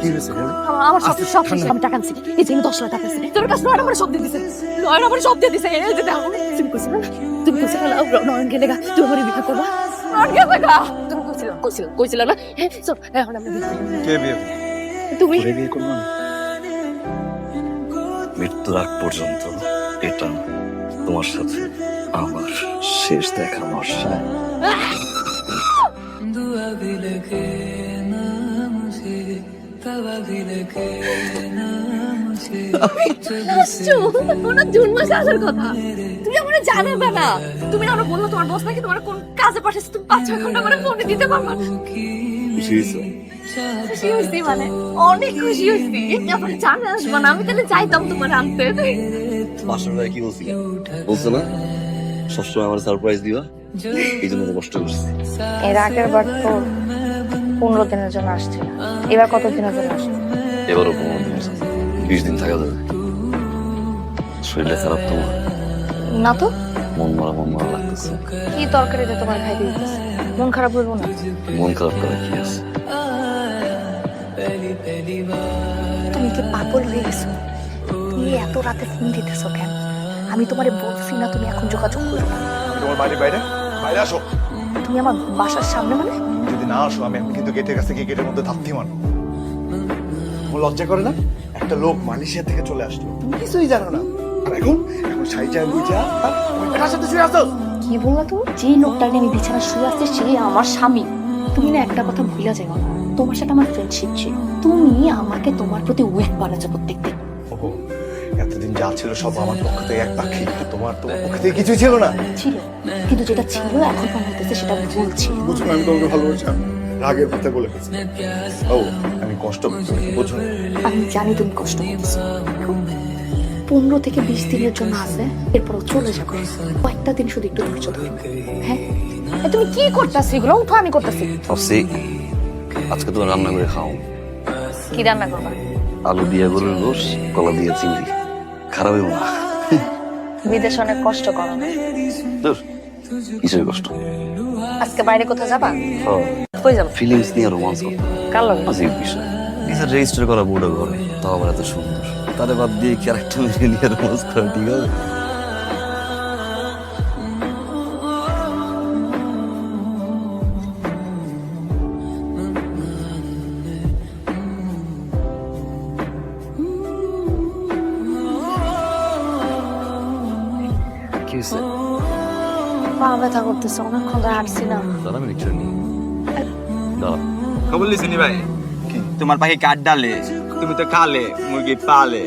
কি হয়েছে? আমার সব আমি টাকা আনছি, এই যে 10 লাখ টাকা আছে তোর কাছে। নয় নম্বরে সব দিয়ে দিছে, নয় নম্বরে সব দিয়ে দিছে। এই যে দেখো, তুমি কইছিলে না, তুমি কইছিলে না নয়ন গেলে গা তুমি আমার বিয়ে করবা। নয়ন গেলে গা তুমি কইছিলে না। হ্যাঁ চল এখন আমরা বিয়ে করব। কে বিয়ে? তুমি বিয়ে করব না। মৃত্যুর আগ পর্যন্ত এটা তোমার সাথে আমার শেষ দেখা ভরসা। ওনার জুন মাসে আসার কথা, তুমি আমার জানাবে না। তুমি না আমরা বললো তোমার বস নাকি তোমার কোন কাজে পাঠাচ্ছে, তুমি 5-6 ঘন্টা আমার ফোনে দিতে পারবা না। খুশি হয়েছো? খুশি হয়েছি মানে অনেক খুশি হয়েছি। আমার জানা আসবা না, আমি তাহলে যাইতাম তোমার আনতে। বাসর ভাই কি বলছিল? বলছো না সবসময় আমার সারপ্রাইজ দিবা, এই জন্য তো কষ্ট করছি। এর আগের বার তো 15 দিনের জন্য আসছিল, এবার কত দিনের জন্য আসছে? এবারও 15 দিন, 20 দিন থাকা যাবে। শরীরটা খারাপ তোমার? না তো, মন মারা লাগতেছে। কি তরকারিতে তোমার খাই দিতেছে, মন খারাপ হইব না? মন খারাপ করা কি আছে? তুমি কি পাগল হয়ে গেছো? তুমি এত রাতে ফোন দিতেছো কেন? আমি তোমারে বলছি না তুমি এখন যোগাযোগ করো না। তোমার বাইরে বাইরে বাইরে আসো। তুমি আমার বাসার সামনে মানে? যদি না আসো আমি এখন কিন্তু গেটের কাছে গিয়ে গেটের মধ্যে ধাপ্তি মারবো। তোমার লজ্জা করে না? একটা লোক মালয়েশিয়া থেকে চলে আসলো, তুমি কিছুই জানো না। আর এখন সাইজা বুঝা এটার সাথে শুয়ে আসো। কি বললা তুমি? যে লোকটা নিয়ে আমি বিছানা শুয়ে আসছে সে আমার স্বামী। তুমি না একটা কথা ভুলে যাও না, তোমার সাথে আমার ফ্রেন্ডশিপ ছিল, তুমি আমাকে তোমার প্রতি উইক বানাচ্ছো প্রত্যেকদিন। ওহো, এতদিন যা ছিল সব আমার পক্ষ থেকে এক পাখি, তোমার পক্ষ থেকে কিছুই ছিল না। ছিল, কিন্তু যেটা ছিল এখন মনে হইতেছে সেটা ভুল ছিল। বুঝো না আমি তোমাকে ভালোবাসি, রাগের কথা বলে ফেলছি। ও আমি কষ্ট করছি, বুঝো না? আমি জানি তুমি কষ্ট করতেছো। 15 থেকে 20 দিনের জন্য আছে, এরপর চলে যাবে। কয়েকটা দিন শুধু একটু ধৈর্য ধরো। হ্যাঁ তুমি কি করতেছো? এগুলো উঠো, আমি করতেছি। ভাবছি আজকে তো রান্না করে খাও। কি রান্না করবা? আলু দিয়ে গরুর গোশ, কলা দিয়ে চিংড়ি। খারাপ হইব না। বিদেশে অনেক কষ্ট করো না? দূর, কিসের কষ্ট? আজকে বাইরে কোথাও যাবা? কই যাবো? ফিলিংস নিয়ে রোমান্স করতে কার লগে? আজিব বিষয়। নিজের রেজিস্টার করা বুড়ো ঘরে, তাও আবার এত সুন্দর। তারে বাদ দিয়ে ক্যারেক্টার নিয়ে রোমান্স করা ঠিক হবে? কি হয়েছে? পা ব্যথা করতেছে, অনেকক্ষণ ধরে হাঁটছি না। দাঁড়া আমি রিক্সা নিই। দাঁড়া। খবর লিসনি ভাই, তোমার পাখি কাঠ ডালে, তুমি তো খালে মুরগি পালে।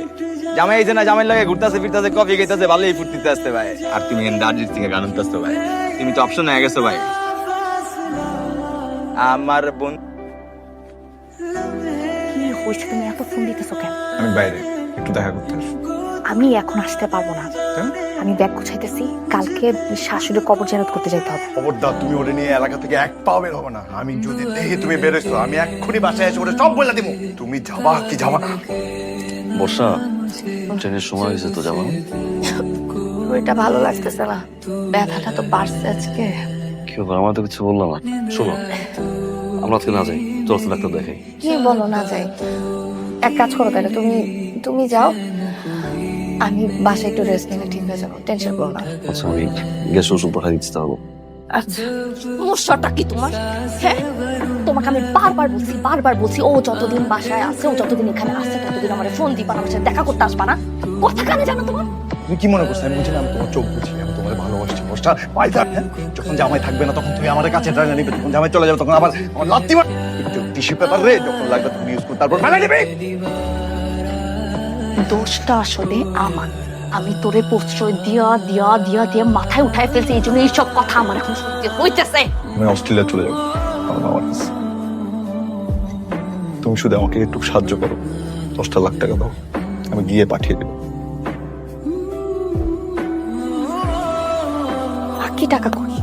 জামাই এই যে না, জামাই লাগে ঘুরতেছে ফিরতেছে, কফি খাইতেছে, ভালোই ফুর্তিতে আসতে ভাই। আর তুমি দার্জিলিং থেকে গান শুনতেছো ভাই, তুমি তো অপশন হয়ে গেছো ভাই। আমার বোন কি হয়েছে? তুমি এত ফোন দিতেছো কেন? আমি বাইরে একটু দেখা করতে আসবো। আমি এখন আসতে পারবো না, আমি ব্যাগ গুছাইতেছি। কালকে শাশুড়ি কবর জিয়ারত করতে যেতে হবে। খবরদার তুমি ওরে নিয়ে এলাকা থেকে এক পাও বের হবে না। আমি যদি দেখি তুমি বেরোইছো, আমি এক্ষুনি বাসায় এসে ওরে সব বলে দিব। তুমি যাবা কি যাবা না? বর্ষা, ট্রেনের সময় হয়েছে তো, যাবো না? ওইটা ভালো লাগতেছে না, ব্যথাটা তো বাড়ছে আজকে। কি ব্যাপার, আমার তো কিছু বললাম না। শোনো, আমরা আজকে না যাই, চল ডাক্তার দেখাই। কি বলো না যাই? এক কাজ করো তাহলে, তুমি যাও, আমি বাসায় একটু রেস্ট নিলে ঠিক হয়ে যাবো, টেনশন করো না। আচ্ছা আমি গ্যাস ওষুধ পাঠাই দিচ্ছি তাহলে। আচ্ছা, সমস্যাটা কি তোমার? হ্যাঁ, তোমাকে আমি বারবার বলছি ও যতদিন বাসায় আছে, ও যতদিন এখানে আছে ততদিন আমার ফোন দিবা না, আমার সাথে দেখা করতে আসবা না। কথা কানে জানো তোমার? তুমি কি মনে করছো আমি বুঝি না? আমি তোমার চোখ বুঝি, আমি তোমার ভালোবাসছি। বসটা পাইতা, যখন জামাই থাকবে না তখন তুমি আমার কাছে টানা নিবে, যখন জামাই চলে যাবে তখন আবার আমার লাত্তি মার। একটু টিস্যু পেপার রে, যখন লাগবে তুমি ইউজ করতে, তারপর ফেলে দিবে। দোষটা আসলে আমার, আমি তোরে প্রশ্রয় দিয়া মাথায় উঠায় ফেলছি, এই জন্য এইসব কথা আমার এখন শুনতে হইতেছে। আমি অস্ট্রেলিয়া চলে যাবো আমার মামার কাছে। তুমি শুধু আমাকে একটু সাহায্য করো, 10 লাখ টাকা দাও, আমি গিয়ে পাঠিয়ে দেবো। বাকি টাকা করি?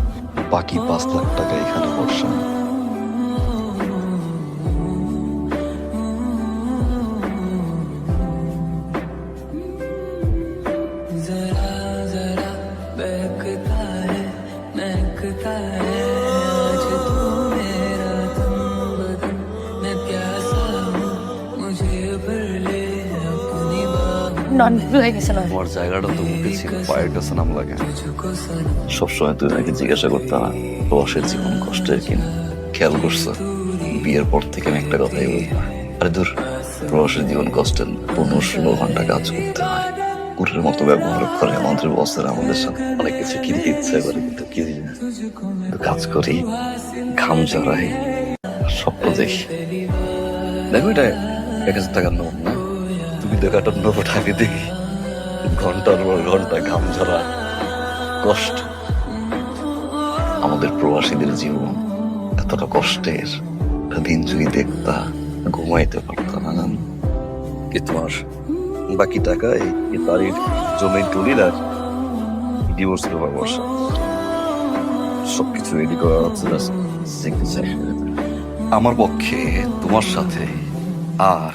বাকি 5 লাখ টাকা এখানে বর্ষা। নন ভুলে গেছে নয়। তোমার জায়গাটা তো মুখে ছিল, পায়ের কাছে নাম লাগে। সবসময় তুই নাকি জিজ্ঞাসা করতে না প্রবাসের জীবন কষ্টের কিনা। খেয়াল করছো বিয়ের পর থেকে আমি একটা কথাই বলবো, আরে দূর, প্রবাসের জীবন কষ্টের না। 15-16 ঘন্টা কাজ করতে হয়, কুকুরের মতো ব্যবহার করে আমাদের বসের আমাদের সাথে। অনেক কিছু কিনতে ইচ্ছে করে কিন্তু কিনি না। কিন্তু কাজ করি, ঘাম ঝরাই, স্বপ্ন দেখি। দেখো এটা 1000 টাকার নোট না, তুমি দেখো একটা নোট আগে দেখি, ঘন্টার পর ঘন্টা ঘাম ঝরা কষ্ট। আমাদের প্রবাসীদের জীবন এতটা কষ্টের, দিন যদি দেখতা ঘুমাইতে পারতাম না। জানো কি তোমার বাকি টাকা এই বাড়ির জমির টুলির আর ডিভোর্স পেপার বসা সবকিছু রেডি করা হচ্ছে। আমার পক্ষে তোমার সাথে আর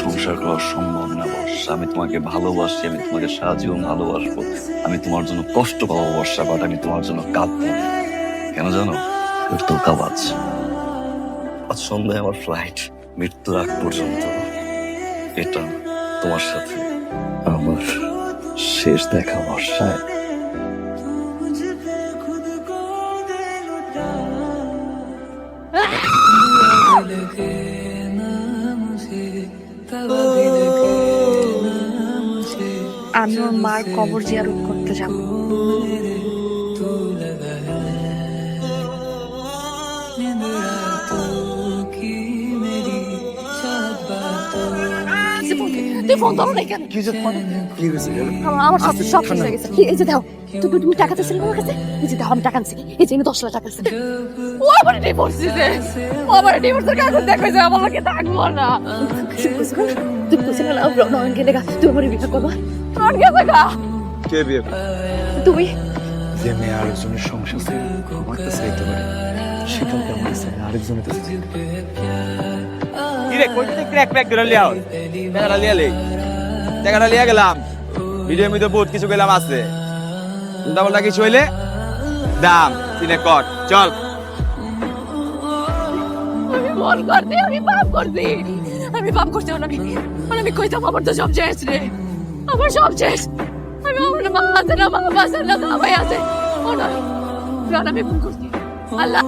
সংসার করা সম্ভব না বর্ষা। আমি তোমাকে ভালোবাসি, আমি তোমাকে সারা জীবন ভালোবাসবো, আমি তোমার জন্য কষ্ট পাবো বর্ষা, বাট আমি তোমার জন্য কাঁদবো না। কেন জানো? ধোঁকাবাজ। আজ সন্ধ্যায় আমার ফ্লাইট, মৃত্যুর আগ পর্যন্ত এটা তোমার সাথে আমার শেষ দেখা বর্ষায়। আমি ওর মার কবর জিয়ারত করতে যাব। তুই ফোন ধরো না কেন? কি হয়েছে? আমার সব সব শেষ হয়ে গেছে। এই যে দাও, তুমি টাকা চাইছিল আমার কাছে। এই যে দাও, আমি টাকা আনছি। এই যে 10 লাখ টাকা আছে। ও আমার ডিভোর্স দিছে, ও আমার ডিভোর্সের কাগজ দেখাইছে, আমার লাগে থাকবো না। তুমি কইছিলে না নয়ন গেলে গা তুমি আমার বিয়ে করবা। নয়ন গেছে গা। কে বিয়ে? তুমি যে মেয়ে আরেকজনের সংসার ছেড়ে আমার কাছে আইতে পারে, সেটাও তো আমার কাছে আরেকজনের কাছে যেতে পারে। কিরে কইতে ক্র্যাক ক্র্যাক করে লিয়াও, টাকাটা লিয়া লই। টাকাটা লিয়া গেলাম, ভিডিওর মধ্যে বহুত কিছু গেলাম আছে। উল্টা পাল্টা কিছু হইলে দাম তিনে কট। চল। আমি ভুল করছি, আমি পাপ করছি, আমি পাপ করছি। আমি কইতাম আমার তো সব শেষ রে, আমার সব শেষ। আমি আমার মা আছে না, বাবা আছে না, ভাই আছে। ও না, আমি ভুল করছি। আল্লাহ